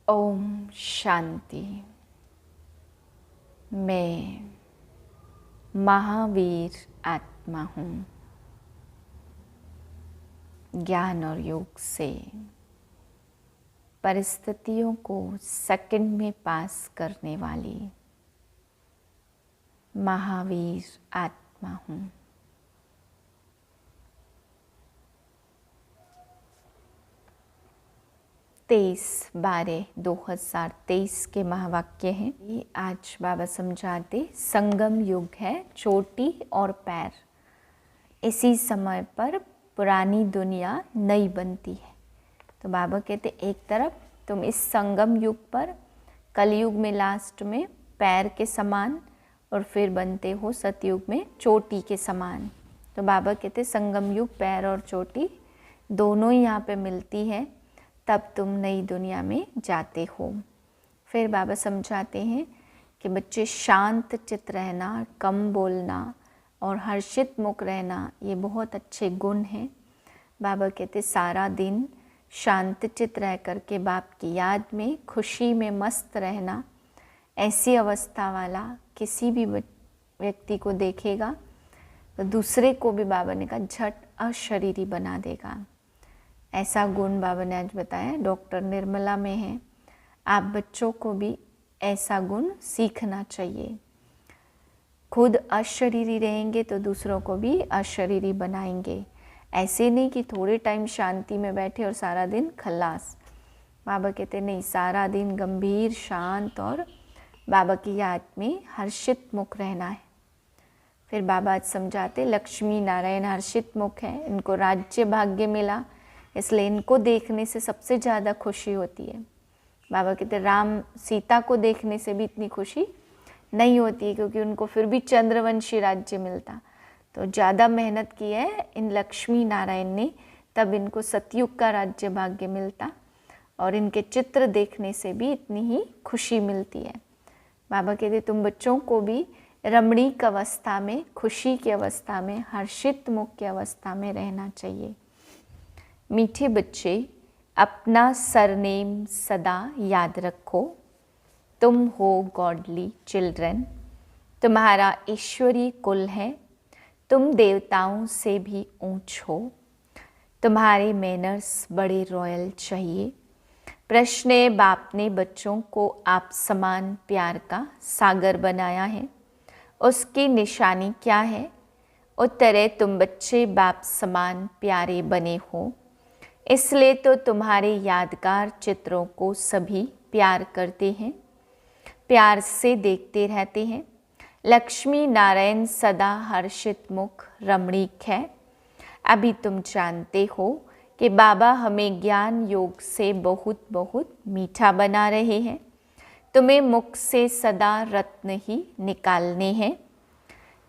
ओम शांति। मैं महावीर आत्मा हूँ। ज्ञान और योग से परिस्थितियों को सेकंड में पास करने वाली महावीर आत्मा हूँ। तेईस 12/2023 के महावाक्य हैं। ये आज बाबा समझाते संगम युग है, चोटी और पैर। इसी समय पर पुरानी दुनिया नई बनती है। तो बाबा कहते एक तरफ तुम इस संगम युग पर कलयुग में लास्ट में पैर के समान और फिर बनते हो सतयुग में चोटी के समान। तो बाबा कहते संगम युग पैर और चोटी दोनों ही यहाँ पे मिलती है, तब तुम नई दुनिया में जाते हो। फिर बाबा समझाते हैं कि बच्चे शांत चित्त रहना, कम बोलना और हर्षित मुख रहना ये बहुत अच्छे गुण हैं। बाबा कहते सारा दिन शांत चित्त रह कर के बाप की याद में खुशी में मस्त रहना, ऐसी अवस्था वाला किसी भी व्यक्ति को देखेगा तो दूसरे को भी बाबा ने कहा झट अशरीरी बना देगा। ऐसा गुण बाबा ने आज बताया डॉक्टर निर्मला में है। आप बच्चों को भी ऐसा गुण सीखना चाहिए। खुद अशरीरी रहेंगे तो दूसरों को भी अशरीरी बनाएंगे। ऐसे नहीं कि थोड़े टाइम शांति में बैठे और सारा दिन खल्लास। बाबा कहते नहीं, सारा दिन गंभीर शांत और बाबा की याद में हर्षित मुख रहना है। फिर बाबा आज समझाते लक्ष्मी नारायण हर्षित मुख है, इनको राज्य भाग्य मिला, इसलिए इनको देखने से सबसे ज़्यादा खुशी होती है। बाबा कहते राम सीता को देखने से भी इतनी खुशी नहीं होती है, क्योंकि उनको फिर भी चंद्रवंशी राज्य मिलता। तो ज़्यादा मेहनत की है इन लक्ष्मी नारायण ने, तब इनको सतयुग का राज्य भाग्य मिलता और इनके चित्र देखने से भी इतनी ही खुशी मिलती है। बाबा कहते तुम बच्चों को भी रमणीक अवस्था में, खुशी की अवस्था में, हर्षित मुख की अवस्था में रहना चाहिए। मीठे बच्चे, अपना सरनेम सदा याद रखो। तुम हो गॉडली चिल्ड्रन। तुम्हारा ईश्वरीय कुल है। तुम देवताओं से भी ऊंच हो। तुम्हारे मैनर्स बड़े रॉयल चाहिए। प्रश्न है, बाप ने बच्चों को आप समान प्यार का सागर बनाया है, उसकी निशानी क्या है? उत्तर है, तुम बच्चे बाप समान प्यारे बने हो, इसलिए तो तुम्हारे यादगार चित्रों को सभी प्यार करते हैं, प्यार से देखते रहते हैं। लक्ष्मी नारायण सदा हर्षित मुख रमणीक है। अभी तुम जानते हो कि बाबा हमें ज्ञान योग से बहुत बहुत मीठा बना रहे हैं। तुम्हें मुख से सदा रत्न ही निकालने हैं।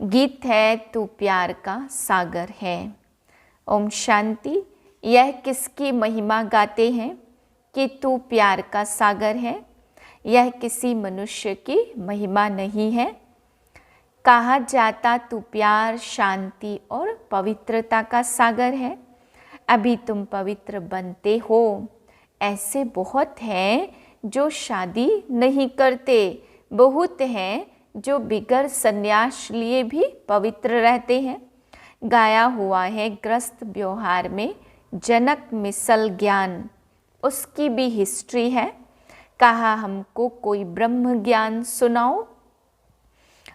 गीत है तू प्यार का सागर है। ओम शांति। यह किसकी महिमा गाते हैं कि तू प्यार का सागर है? यह किसी मनुष्य की महिमा नहीं है। कहा जाता तू प्यार, शांति और पवित्रता का सागर है। अभी तुम पवित्र बनते हो। ऐसे बहुत हैं जो शादी नहीं करते, बहुत हैं जो बिगर संन्यास लिए भी पवित्र रहते हैं। गाया हुआ है ग्रस्त व्यवहार में जनक मिसल ज्ञान, उसकी भी हिस्ट्री है। कहा हमको कोई ब्रह्म ज्ञान सुनाओ।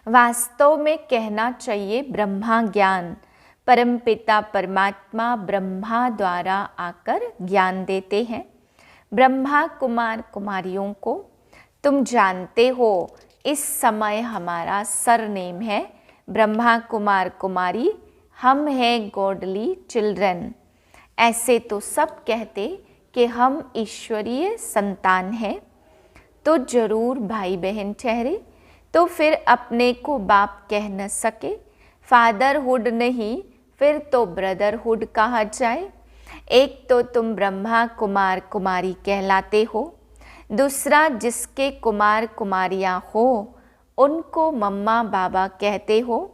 वास्तव में कहना चाहिए ब्रह्मा ज्ञान। परमपिता परमात्मा ब्रह्मा द्वारा आकर ज्ञान देते हैं ब्रह्मा कुमार कुमारियों को। तुम जानते हो इस समय हमारा सरनेम है ब्रह्मा कुमार कुमारी। हम हैं गॉडली चिल्ड्रन। ऐसे तो सब कहते कि हम ईश्वरीय संतान हैं, तो जरूर भाई बहन ठहरे, तो फिर अपने को बाप कह न सके। फादरहुड नहीं, फिर तो ब्रदरहुड कहा जाए। एक तो तुम ब्रह्मा कुमार कुमारी कहलाते हो, दूसरा जिसके कुमार कुमारियाँ हो उनको मम्मा बाबा कहते हो।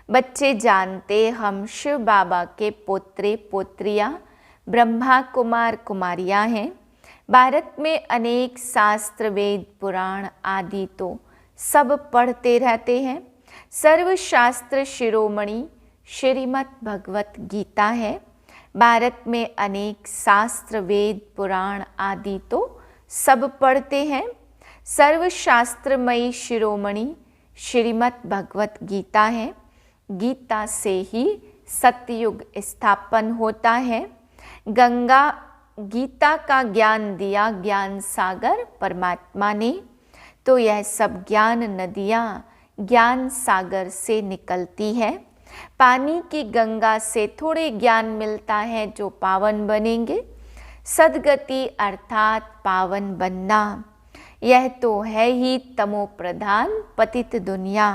बच्चे जानते हम शिव बाबा के पोत्रे पोत्रियाँ ब्रह्मा कुमार कुमारियाँ हैं। भारत में अनेक शास्त्र, वेद, पुराण आदि तो सब पढ़ते रहते हैं। सर्वशास्त्र शिरोमणि श्रीमद् भगवत गीता है। भारत में अनेक शास्त्र, वेद, पुराण आदि तो सब पढ़ते हैं। सर्वशास्त्रमयी शिरोमणि श्रीमद् भगवत गीता है। गीता से ही सतयुग स्थापन होता है। गीता का ज्ञान दिया ज्ञान सागर परमात्मा ने, तो यह सब ज्ञान नदियाँ ज्ञान सागर से निकलती है। पानी की गंगा से थोड़े ज्ञान मिलता है जो पावन बनेंगे। सद्गति अर्थात पावन बनना, यह तो है ही तमो प्रधान पतित दुनिया।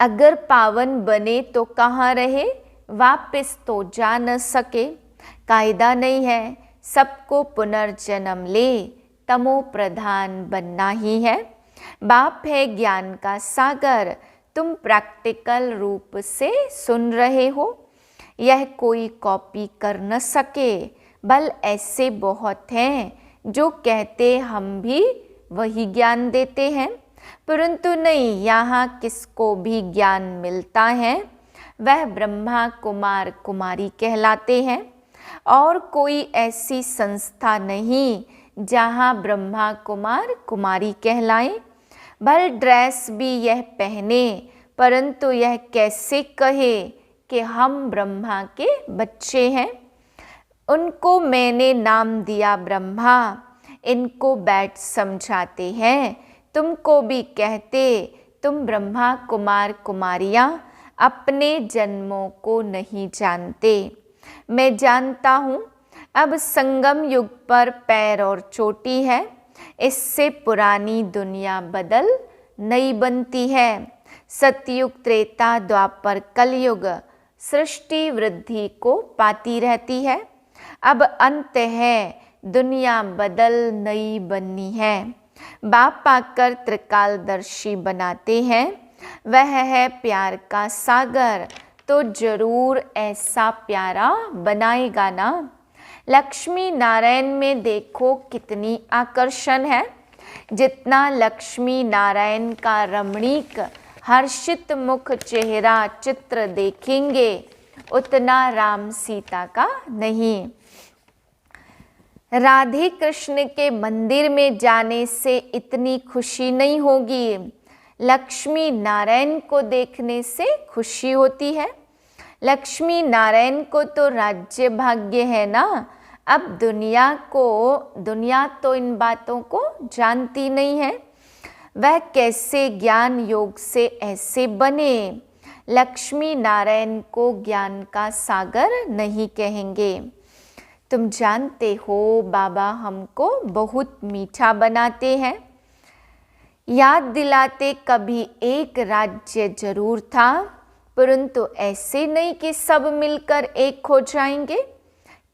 अगर पावन बने तो कहाँ रहे, वापस तो जा न सके। कायदा नहीं है सबको पुनर्जन्म ले, तमो प्रधान बनना ही है। बाप है ज्ञान का सागर, तुम प्रैक्टिकल रूप से सुन रहे हो। यह कोई कॉपी कर न सके, बल ऐसे बहुत हैं जो कहते हम भी वही ज्ञान देते हैं, परंतु नहीं, यहाँ किसको भी ज्ञान मिलता है वह ब्रह्मा कुमार कुमारी कहलाते हैं। और कोई ऐसी संस्था नहीं जहाँ ब्रह्मा कुमार कुमारी कहलाएं। भल ड्रेस भी यह पहने, परंतु यह कैसे कहे कि हम ब्रह्मा के बच्चे हैं। उनको मैंने नाम दिया ब्रह्मा, इनको बैठ समझाते हैं। तुमको भी कहते तुम ब्रह्मा कुमार कुमारियाँ अपने जन्मों को नहीं जानते। मैं जानता हूँ अब संगम युग पर पैर और चोटी है, इससे पुरानी दुनिया बदल नई बनती है। सतयुग त्रेता द्वापर कलयुग सृष्टि वृद्धि को पाती रहती है। अब अंत है, दुनिया बदल नई बननी है। बाप आकर त्रिकालदर्शी बनाते हैं, वह है प्यार का सागर, तो जरूर ऐसा प्यारा बनाएगा ना। लक्ष्मी नारायण में देखो कितनी आकर्षण है। जितना लक्ष्मी नारायण का रमणीक हर्षित मुख चेहरा चित्र देखेंगे, उतना राम सीता का नहीं। राधे कृष्ण के मंदिर में जाने से इतनी खुशी नहीं होगी, लक्ष्मी नारायण को देखने से खुशी होती है। लक्ष्मी नारायण को तो राज्य भाग्य है ना। अब दुनिया तो इन बातों को जानती नहीं है। वह कैसे ज्ञान योग से ऐसे बने। लक्ष्मी नारायण को ज्ञान का सागर नहीं कहेंगे। तुम जानते हो बाबा हमको बहुत मीठा बनाते हैं। याद दिलाते कभी एक राज्य जरूर था, परंतु ऐसे नहीं कि सब मिलकर एक हो जाएंगे।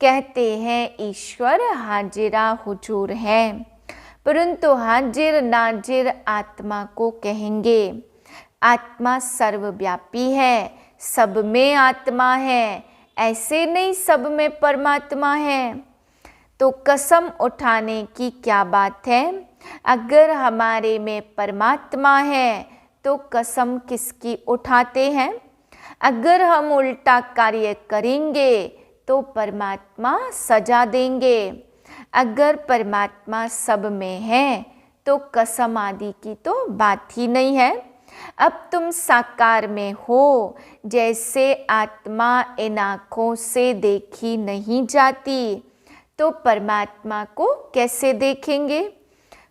कहते हैं ईश्वर हाजिरा हुजूर है, परंतु हाजिर नाजिर आत्मा को कहेंगे। आत्मा सर्वव्यापी है, सब में आत्मा है, ऐसे नहीं सब में परमात्मा है। तो कसम उठाने की क्या बात है। अगर हमारे में परमात्मा है तो कसम किसकी उठाते हैं। अगर हम उल्टा कार्य करेंगे तो परमात्मा सजा देंगे। अगर परमात्मा सब में है तो कसम आदि की तो बात ही नहीं है। अब तुम साकार में हो, जैसे आत्मा इन आँखों से देखी नहीं जाती, तो परमात्मा को कैसे देखेंगे।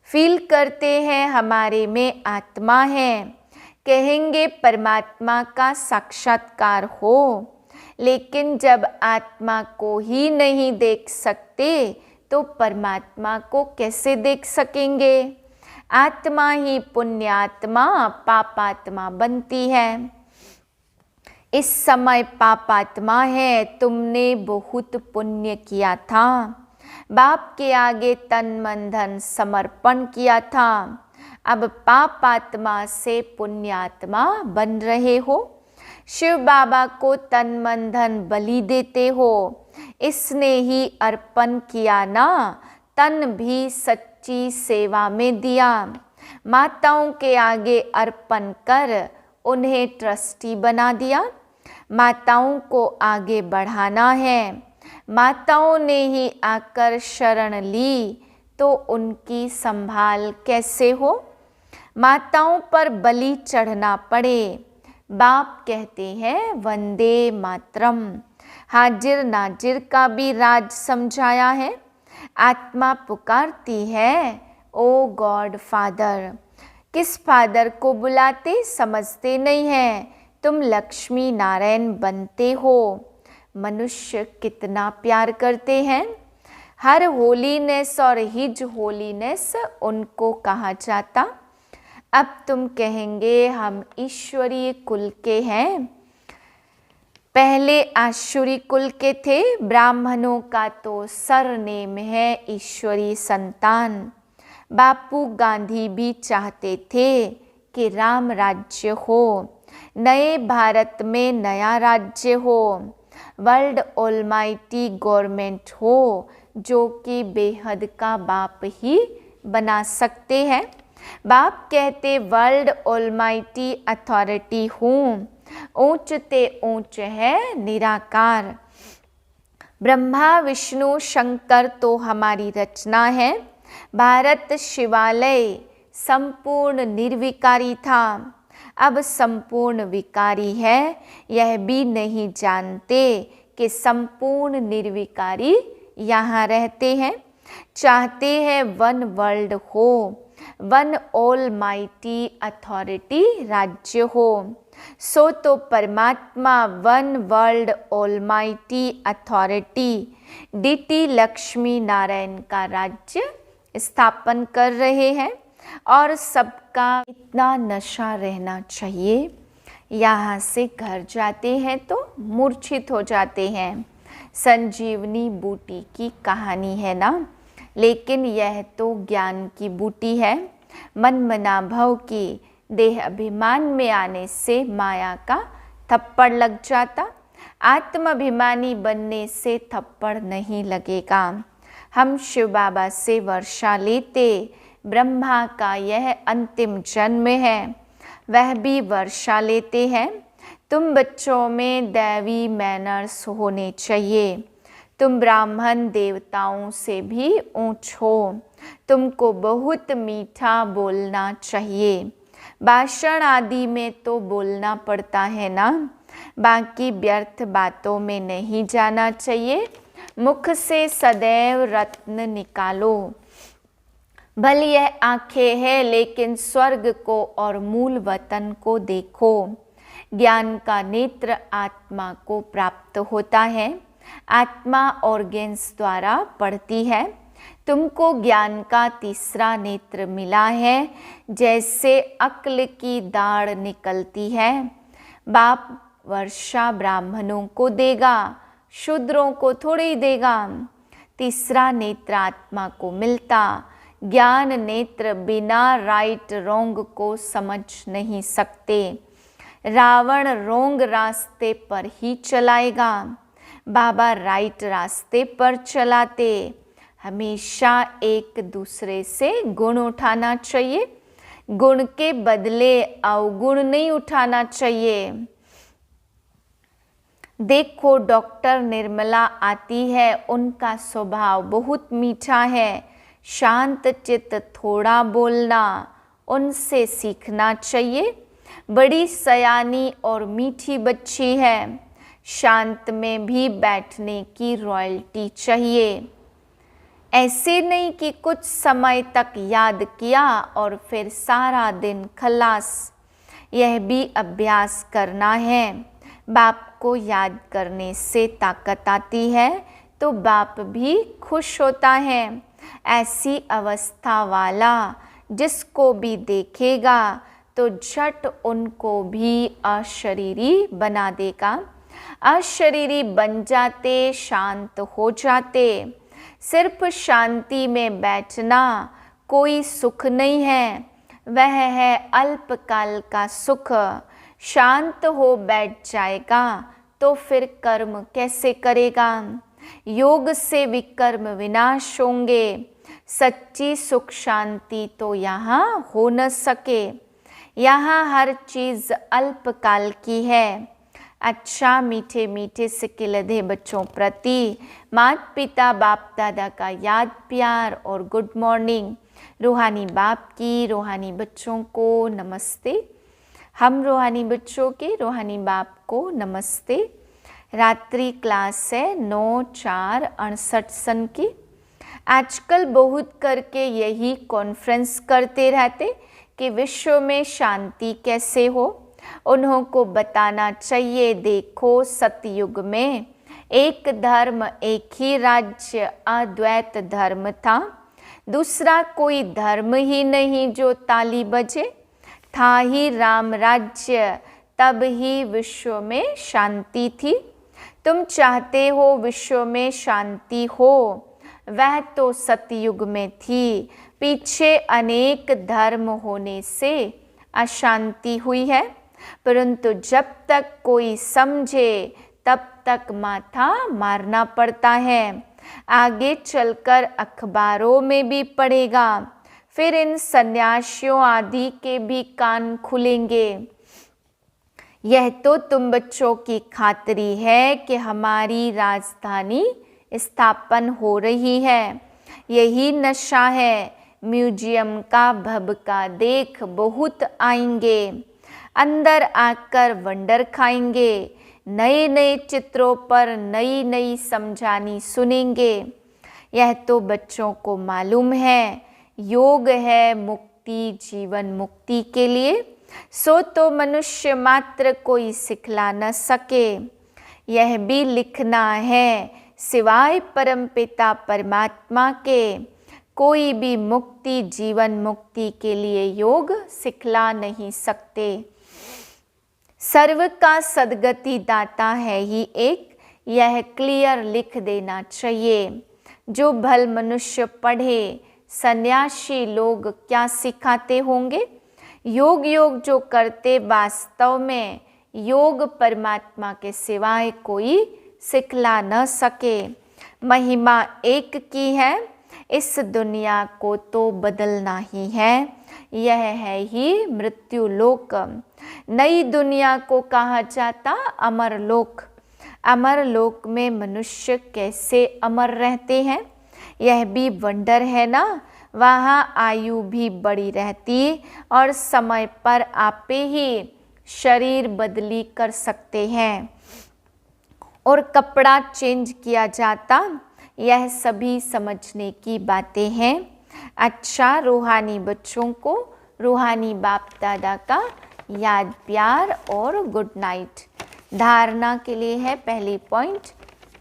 फील करते हैं हमारे में आत्मा है, कहेंगे परमात्मा का साक्षात्कार हो, लेकिन जब आत्मा को ही नहीं देख सकते तो परमात्मा को कैसे देख सकेंगे। आत्मा ही पुण्यात्मा पापात्मा बनती है। इस समय पापात्मा है, तुमने बहुत पुण्य किया था, बाप के आगे तन मन धन समर्पण किया था। अब पापात्मा से पुण्यात्मा बन रहे हो। शिव बाबा को तन मन धन बलि देते हो, इसने ही अर्पण किया ना, तन भी सच्ची सेवा में दिया। माताओं के आगे अर्पण कर उन्हें ट्रस्टी बना दिया। माताओं को आगे बढ़ाना है। माताओं ने ही आकर शरण ली तो उनकी संभाल कैसे हो। माताओं पर बलि चढ़ना पड़े। बाप कहते हैं वंदे मातरम। हाजिर नाजिर का भी राज समझाया है। आत्मा पुकारती है ओ गॉड फादर। किस फादर को बुलाते समझते नहीं हैं। तुम लक्ष्मी नारायण बनते हो। मनुष्य कितना प्यार करते हैं। हर होलीनेस और हिज होलीनेस उनको कहा जाता। अब तुम कहेंगे हम ईश्वरीय कुल के हैं। पहले आसुरी कुल के थे। ब्राह्मणों का तो सरनेम है ईश्वरीय संतान। बापू गांधी भी चाहते थे कि राम राज्य हो, नए भारत में नया राज्य हो, वर्ल्ड ऑलमाइटी गवर्नमेंट हो जो कि बेहद का बाप ही बना सकते हैं। बाप कहते वर्ल्ड ऑलमाइटी अथॉरिटी हूँ, ऊंच ते ऊंच है निराकार। ब्रह्मा विष्णु शंकर तो हमारी रचना है। भारत शिवालय संपूर्ण निर्विकारी था, अब संपूर्ण विकारी है। यह भी नहीं जानते कि संपूर्ण निर्विकारी यहाँ रहते हैं। चाहते हैं वन वर्ल्ड हो, वन ऑल माइटी अथॉरिटी राज्य हो। सो तो परमात्मा one world almighty authority deity Lakshmi Narayan का राज्य स्थापन कर रहे हैं। और सबका इतना नशा रहना चाहिए। यहाँ से घर जाते हैं तो मूर्छित हो जाते हैं। संजीवनी बूटी की कहानी है ना, लेकिन यह तो ज्ञान की बूटी है। मन मना भव की देह अभिमान में आने से माया का थप्पड़ लग जाता। आत्माभिमानी बनने से थप्पड़ नहीं लगेगा। हम शिव बाबा से वर्षा लेते। ब्रह्मा का यह अंतिम जन्म है, वह भी वर्षा लेते हैं। तुम बच्चों में दैवी मैनर्स होने चाहिए। तुम ब्राह्मण देवताओं से भी ऊंच हो। तुमको बहुत मीठा बोलना चाहिए। भाषण आदि में तो बोलना पड़ता है ना, बाकी व्यर्थ बातों में नहीं जाना चाहिए। मुख से सदैव रत्न निकालो। भल यह आंखें है लेकिन स्वर्ग को और मूल वतन को देखो। ज्ञान का नेत्र आत्मा को प्राप्त होता है। आत्मा ऑर्गेन्स द्वारा पढ़ती है। तुमको ज्ञान का तीसरा नेत्र मिला है। जैसे अक्ल की दाढ़ निकलती है। बाप वर्षा ब्राह्मणों को देगा, शूद्रों को थोड़ी देगा। तीसरा नेत्र आत्मा को मिलता। ज्ञान नेत्र बिना राइट रोंग को समझ नहीं सकते। रावण रोंग रास्ते पर ही चलाएगा, बाबा राइट रास्ते पर चलाते। हमेशा एक दूसरे से गुण उठाना चाहिए। गुण के बदले अवगुण नहीं उठाना चाहिए। देखो डॉक्टर निर्मला आती है, उनका स्वभाव बहुत मीठा है। शांत चित्त, थोड़ा बोलना, उनसे सीखना चाहिए। बड़ी सयानी और मीठी बच्ची है। शांत में भी बैठने की रॉयल्टी चाहिए। ऐसे नहीं कि कुछ समय तक याद किया और फिर सारा दिन खलास। यह भी अभ्यास करना है। बाप को याद करने से ताकत आती है तो बाप भी खुश होता है। ऐसी अवस्था वाला जिसको भी देखेगा तो झट उनको भी अशरीरी बना देगा। अशरीरी बन जाते, शांत हो जाते। सिर्फ शांति में बैठना कोई सुख नहीं है, वह है अल्पकाल का सुख। शांत हो बैठ जाएगा तो फिर कर्म कैसे करेगा। योग से विकर्म विनाश होंगे। सच्ची सुख शांति तो यहाँ हो न सके। यहाँ हर चीज़ अल्पकाल की है। अच्छा मीठे मीठे सिक्के लदे बच्चों प्रति माता पिता बाप दादा का याद प्यार और गुड मॉर्निंग। रूहानी बाप की रूहानी बच्चों को नमस्ते। हम रूहानी बच्चों के रूहानी बाप को नमस्ते। रात्रि क्लास है 9/4/68 सन की। आजकल बहुत करके यही कॉन्फ्रेंस करते रहते कि विश्व में शांति कैसे हो। उन्हों को बताना चाहिए, देखो सतयुग में एक धर्म एक ही राज्य अद्वैत धर्म था। दूसरा कोई धर्म ही नहीं जो ताली बजे। था ही राम राज्य तब ही विश्व में शांति थी। तुम चाहते हो विश्व में शांति हो, वह तो सतयुग में थी। पीछे अनेक धर्म होने से अशांति हुई है, परंतु जब तक कोई समझे तब तक माथा मारना पड़ता है। आगे चलकर अखबारों में भी पड़ेगा, फिर इन सन्यासियों आदि के भी कान खुलेंगे। यह तो तुम बच्चों की खातरी है कि हमारी राजधानी स्थापन हो रही है। यही नशा है। म्यूजियम का भभका देख बहुत आएंगे, अंदर आकर वंडर खाएंगे। नए नए चित्रों पर नई नई समझानी सुनेंगे। यह तो बच्चों को मालूम है। योग है मुक्ति, जीवन मुक्ति के लिए, सो तो मनुष्य मात्र कोई सिखला न सके। यह भी लिखना है, सिवाय परमपिता परमात्मा के कोई भी मुक्ति जीवन मुक्ति के लिए योग सिखला नहीं सकते। सर्व का सद्गति दाता है ही एक, यह क्लियर लिख देना चाहिए। जो भल मनुष्य पढ़े, सन्यासी लोग क्या सिखाते होंगे। योग योग जो करते वास्तव में योग परमात्मा के सिवाय कोई सिखला न सके। महिमा एक की है, इस दुनिया को तो बदलना ही है। यह है ही मृत्यु लोक। नई दुनिया को कहा जाता अमर लोक। अमर लोक में मनुष्य कैसे अमर रहते हैं, यह भी वंडर है ना। वहाँ आयु भी बड़ी रहती और समय पर आपे ही शरीर बदली कर सकते हैं और कपड़ा चेंज किया जाता। यह सभी समझने की बातें हैं। अच्छा, रूहानी बच्चों को रूहानी बाप दादा का याद प्यार और गुड नाइट। धारणा के लिए है पहली पॉइंट,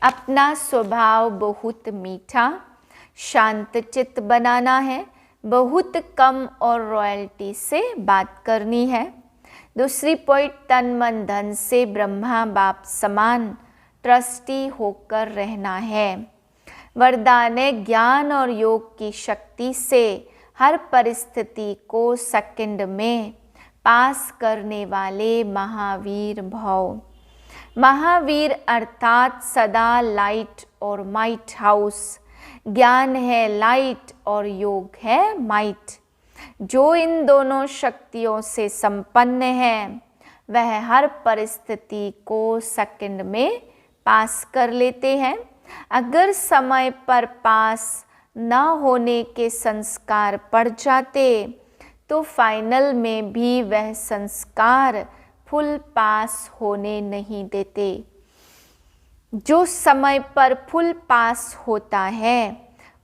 अपना स्वभाव बहुत मीठा शांत चित्त बनाना है। बहुत कम और रॉयल्टी से बात करनी है। दूसरी पॉइंट, तन मन धन से ब्रह्मा बाप समान ट्रस्टी होकर रहना है। वरदान ज्ञान और योग की शक्ति से हर परिस्थिति को सेकंड में पास करने वाले महावीर भव। महावीर अर्थात सदा लाइट और माइट हाउस। ज्ञान है लाइट और योग है माइट। जो इन दोनों शक्तियों से संपन्न है, वह हर परिस्थिति को सेकंड में पास कर लेते हैं। अगर समय पर पास न होने के संस्कार पड़ जाते तो फाइनल में भी वह संस्कार फुल पास होने नहीं देते। जो समय पर फुल पास होता है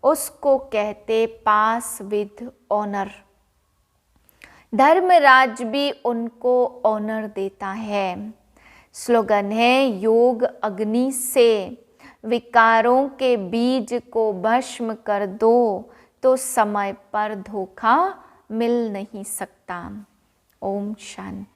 उसको कहते पास विद ऑनर। धर्मराज भी उनको ऑनर देता है। स्लोगन है, योग अग्नि से विकारों के बीज को भस्म कर दो तो समय पर धोखा मिल नहीं सकता। ओम शांति।